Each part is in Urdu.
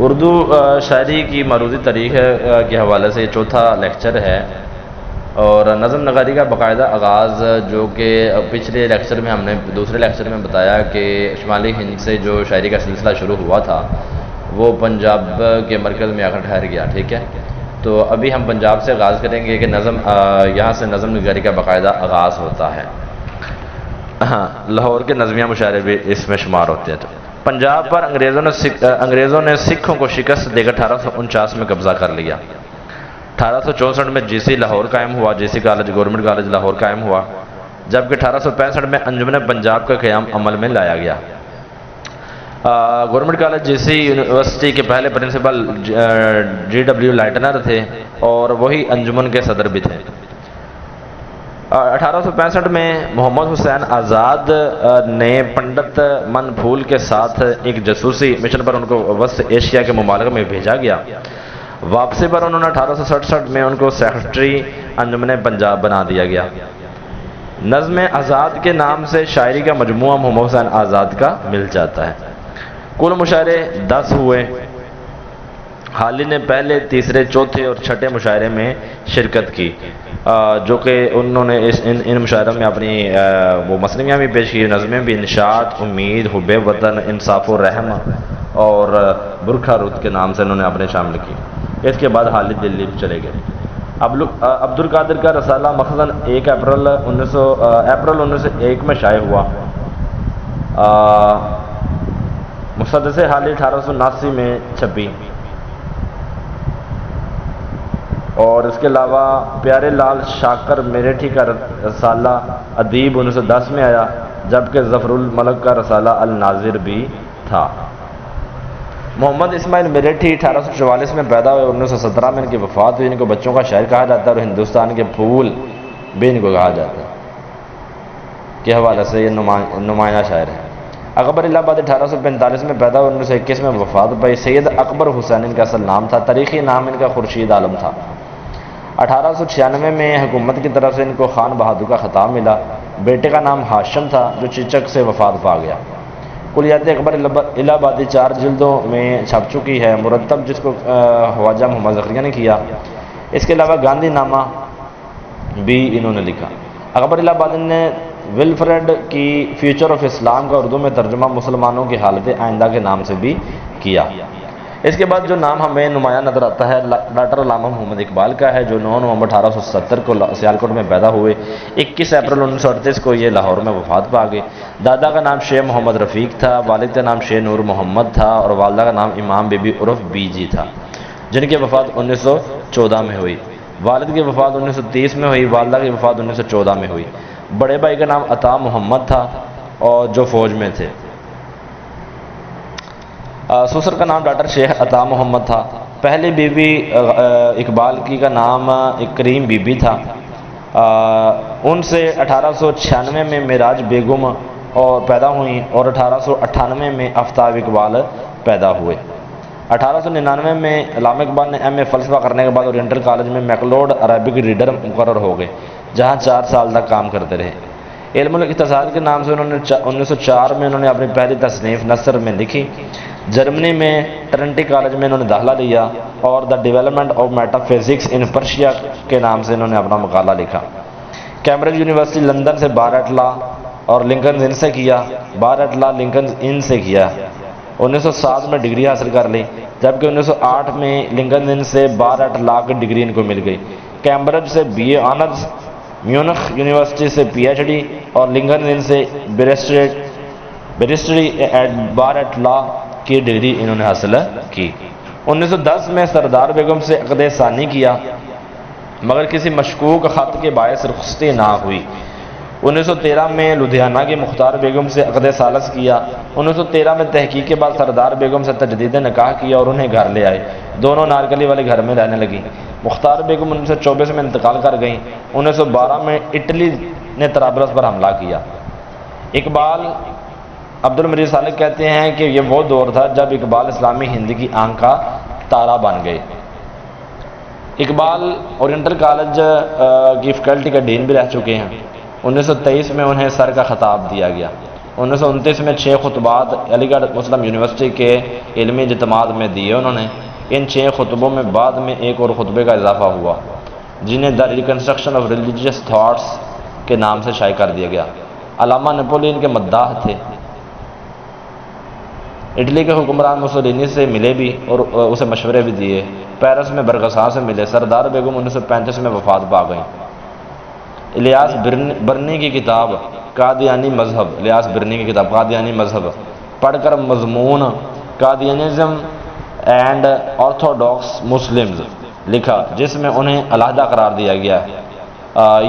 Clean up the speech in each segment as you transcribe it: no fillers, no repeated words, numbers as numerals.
اردو شاعری کی معروضی تاریخ کے حوالے سے یہ چوتھا لیکچر ہے، اور نظم نگاری کا باقاعدہ آغاز جو کہ پچھلے لیکچر میں ہم نے دوسرے لیکچر میں بتایا کہ شمالی ہند سے جو شاعری کا سلسلہ شروع ہوا تھا وہ پنجاب کے مرکز میں آ کر ٹھہر گیا، ٹھیک ہے۔ تو ابھی ہم پنجاب سے آغاز کریں گے کہ یہاں سے نظم نگاری کا باقاعدہ آغاز ہوتا ہے۔ ہاں، لاہور کے نظمیہ مشاعرے بھی اس میں شمار ہوتے ہیں۔ پنجاب پر انگریزوں نے سکھوں کو شکست دے کر 1849 میں قبضہ کر لیا۔ 1864 میں جی سی لاہور قائم ہوا، G C college government college Lahore قائم ہوا، جبکہ 1865 میں انجمن پنجاب کا قیام عمل میں لایا گیا۔ گورنمنٹ کالج جی سی یونیورسٹی کے پہلے پرنسپل جی ڈبلیو لائٹنر تھے اور وہی انجمن کے صدر بھی تھے۔ 1865 میں محمد حسین آزاد نے پنڈت من پھول کے ساتھ ایک جاسوسی مشن پر ان کو وسط ایشیا کے ممالک میں بھیجا گیا۔ واپسی پر انہوں نے 1867 میں ان کو سیکرٹری انجمن پنجاب بنا دیا گیا۔ نظم آزاد کے نام سے شاعری کا مجموعہ محمد حسین آزاد کا مل جاتا ہے۔ کل مشاعرے 10 ہوئے۔ حالی نے پہلے، تیسرے، چوتھے اور چھٹے مشاعرے میں شرکت کی، جو کہ انہوں نے ان مشاعروں میں اپنی وہ مثنویاں بھی پیش کی، نظمیں بھی، انشاءات، امید، حب وطن، انصاف و رحم اور برکھا رود کے نام سے انہوں نے اپنے شامل کی۔ اس کے بعد حالی دلی چلے گئے۔ عبد القادر کا رسالہ مخزن 1 اپریل 1901 میں شائع ہوا۔ مسدس حالی 1879 میں چھپی، اور اس کے علاوہ پیارے لال شاکر میرٹھی کا رسالہ ادیب 1910 میں آیا، جبکہ ظفر الملک کا رسالہ الناظر بھی تھا۔ محمد اسماعیل میرٹھی 1844 میں پیدا ہوئے، 1917 میں ان کی وفات ہوئی۔ ان کو بچوں کا شاعر کہا جاتا ہے اور ہندوستان کے پھول بھی ان کو کہا جاتا ہے کے حوالے سے یہ نمایاں شاعر ہے۔ اکبر الہ آبادی 1845 میں پیدا ہوئے، 1921 میں وفات پائی۔ سید اکبر حسین ان کا اصل نام تھا، تاریخی نام ان کا خورشید عالم تھا۔ 1896 میں حکومت کی طرف سے ان کو خان بہادر کا خطاب ملا۔ بیٹے کا نام ہاشم تھا جو چچک سے وفات پا گیا۔ کلیات اکبر الہ آبادی 4 جلدوں میں چھپ چکی ہے، مرتب جس کو خواجہ محمد زکریا نے کیا۔ اس کے علاوہ گاندھی نامہ بھی انہوں نے لکھا۔ اکبر الہ آبادی نے ولفریڈ کی فیوچر آف اسلام کا اردو میں ترجمہ مسلمانوں کی حالت آئندہ کے نام سے بھی کیا۔ اس کے بعد جو نام ہمیں نمایاں نظر آتا ہے ڈاکٹر علامہ محمد اقبال کا ہے، جو 9 نومبر 1870 کو سیالکوٹ میں پیدا ہوئے۔ 21 اپریل 1938 کو یہ لاہور میں وفات پا گئے۔ دادا کا نام شیخ محمد رفیق تھا، والد کا نام شیخ نور محمد تھا اور والدہ کا نام امام بی بی عرف بی جی تھا، جن کی وفات 1914 میں ہوئی۔ والد کی وفات 1930 میں ہوئی، والدہ کی وفات 1914 میں ہوئی۔ بڑے بھائی کا نام عطا محمد تھا اور جو فوج میں تھے۔ سسر کا نام ڈاکٹر شیخ عطا محمد تھا۔ پہلی بیوی اقبال کی کا نام کریم بی بی تھا۔ ان سے 1896 میں معراج بیگم اور پیدا ہوئیں اور 1898 میں آفتاب اقبال پیدا ہوئے۔ 1899 میں علامہ اقبال نے ایم اے فلسفہ کرنے کے بعد اورینٹل کالج میں میکلوڈ عربک ریڈر مقرر ہو گئے، جہاں 4 سال تک کام کرتے رہے۔ علم الاقتصاد کے نام سے انہوں نے 1904 میں انہوں نے اپنی پہلی تصنیف نثر میں لکھی۔ جرمنی میں ٹرنٹی کالج میں انہوں نے داخلہ لیا اور the development of meta physics in Persia کے نام سے انہوں نے اپنا مقالہ لکھا۔ کیمبرج یونیورسٹی لندن سے بار ایٹ لا اور لنکنز ان سے کیا، بار ایٹ لا لنکنز ان سے کیا۔ 1907 میں ڈگری حاصل کر لی، جبکہ 1908 میں لنکنز ان سے بار ایٹ لا کی ڈگری ان کو مل گئی۔ کیمبرج سے B A honours, Munich university سے پی ایچ ڈی اور لنکنز ان سے barrister at bar at law کی ڈگری انہوں نے حاصل کی۔ 1910 میں سردار بیگم سے عقد ثانی کیا، مگر کسی مشکوک خط کے باعث رخصتی نہ ہوئی۔ 1913 میں لدھیانہ کی مختار بیگم سے عقد ثالث کیا۔ 1913 میں تحقیق کے بعد سردار بیگم سے تجدید نکاح کیا اور انہیں گھر لے آئے۔ دونوں نارکلی والے گھر میں رہنے لگیں۔ مختار بیگم 1924 میں انتقال کر گئیں۔ 1912 میں اٹلی نے طرابلس پر حملہ کیا۔ اقبال عبد المجید صالح کہتے ہیں کہ یہ وہ دور تھا جب اقبال اسلامی ہند کی آنکھ کا تارا بن گئے۔ اقبال اورینٹل کالج کی فیکلٹی کا ڈین بھی رہ چکے ہیں۔ 1923 میں انہیں سر کا خطاب دیا گیا۔ 1929 میں 6 خطبات علی گڑھ مسلم یونیورسٹی کے علمی اجتماع میں دیے انہوں نے۔ ان 6 خطبوں میں بعد میں ایک اور خطبے کا اضافہ ہوا جنہیں دا ریکنسٹرکشن آف ریلیجیس تھاٹس کے نام سے شائع کر دیا گیا۔ علامہ نپولین کے مداح تھے، اٹلی کے حکمران مسولینی سے ملے بھی اور اسے مشورے بھی دیے، پیرس میں برگساں سے ملے۔ سردار بیگم 1935 میں وفات پا گئیں۔ الیاس برنی کی کتاب قادیانی مذہب، الیاس برنی کی کتاب قادیانی مذہب پڑھ کر مضمون قادیانزم اینڈ آرتھوڈاکس مسلمز لکھا، جس میں انہیں علیحدہ قرار دیا گیا۔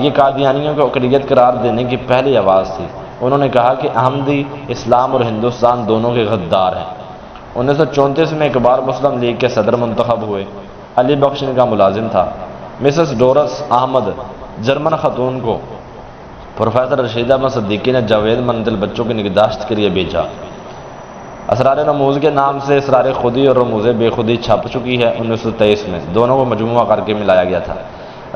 یہ قادیانیوں کو اقلیت قرار دینے کی پہلی آواز تھی۔ انہوں نے کہا کہ احمدی اسلام اور ہندوستان دونوں کے غدار ہیں۔ 1934 میں اقبال مسلم لیگ کے صدر منتخب ہوئے۔ علی بخش ان کا ملازم تھا۔ مسز ڈورس احمد جرمن خاتون کو پروفیسر رشید احمد صدیقی نے جاوید منزل بچوں کی نگہداشت کے لیے بھیجا۔ اسرار رموز کے نام سے اسرار خودی اور رموز بے خودی چھپ چکی ہے 1923 میں، دونوں کو مجموعہ کر کے ملایا گیا تھا۔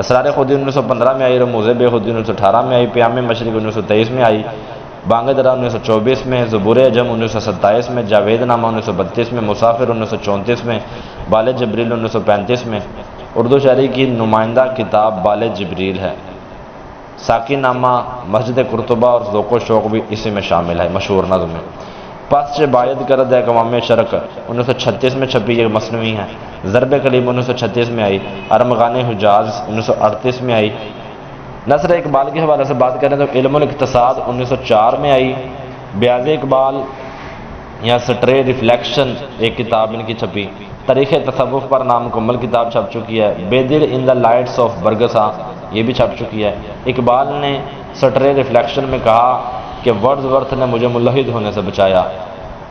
اسرار خودی 1915 میں آئی، رموز بے خودی 1918 میں آئی، پیام مشرق 1923 میں آئی، بانگ درا 1924 میں، زبور اجم 1927 میں، جاوید نامہ 1932 میں، مسافر 1934 میں، بال جبریل 1935 میں۔ اردو شاعری کی نمائندہ کتاب بال جبریل ہے۔ ساقی نامہ، مسجد قرطبہ اور ذوق و شوق بھی اسی میں شامل ہے، مشہور نظم میں۔ پس چہ باید کرد اقوام شرق 1936 میں چھپی یہ مصنوعی ہے۔ ضرب کلیم 1936 میں آئی، ارمغان حجاز 1938 میں آئی۔ نثر اقبال کے حوالے سے بات کریں تو علم الاقتصاد 1904 میں آئی۔ بیاض اقبال یا سٹرے ریفلیکشن ایک کتاب ان کی چھپی۔ تاریخ تصوف پر نامکمل کتاب چھپ چکی ہے۔ بے دل ان دا لائٹس آف برگساں یہ بھی چھپ چکی ہے۔ اقبال نے سٹرے ریفلیکشن میں کہا کہ ورڈز ورتھ نے مجھے ملحد ہونے سے بچایا۔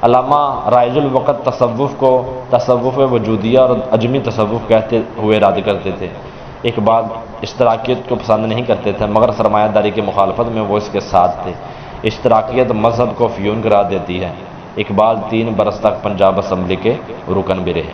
علامہ رائج الوقت تصوف کو تصوف وجودیہ اور عجمی تصوف کہتے ہوئے رد کرتے تھے۔ اقبال اشتراکیت کو پسند نہیں کرتے تھے، مگر سرمایہ داری کی مخالفت میں وہ اس کے ساتھ تھے۔ اشتراکیت مذہب کو فیون قرار دیتی ہے۔ اقبال 3 برس تک پنجاب اسمبلی کے رکن بھی رہے۔